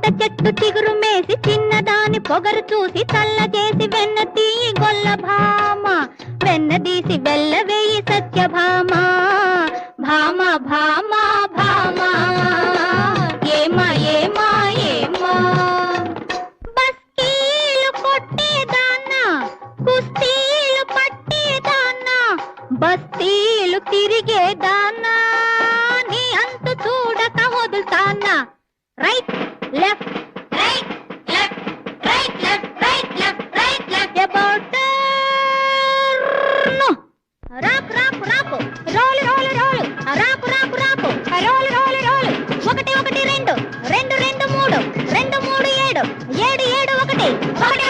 చింత చెట్టు చిగురు మేసి చిన్నదాని పొగరు చూసి చల్ల చేసి వెన్న తీయి గొల్ల భామ వెన్నదీసి వెళ్ళవేయి సత్యభామ భామ భామ భామ ఏమా ఏమా ఏమా బస్తీలు కొట్టేదాన్నా కుస్తీలు పట్టేదాన్నా బస్తీలు తిరిగేదాన్నా నీ అంతు చూడక వదులుతాన్నా right left right left right left right left right left about no rap rap rap roll roll roll rap rap rap roll roll roll 1 1 2 2 2 3 2 3 7 7 7 1 1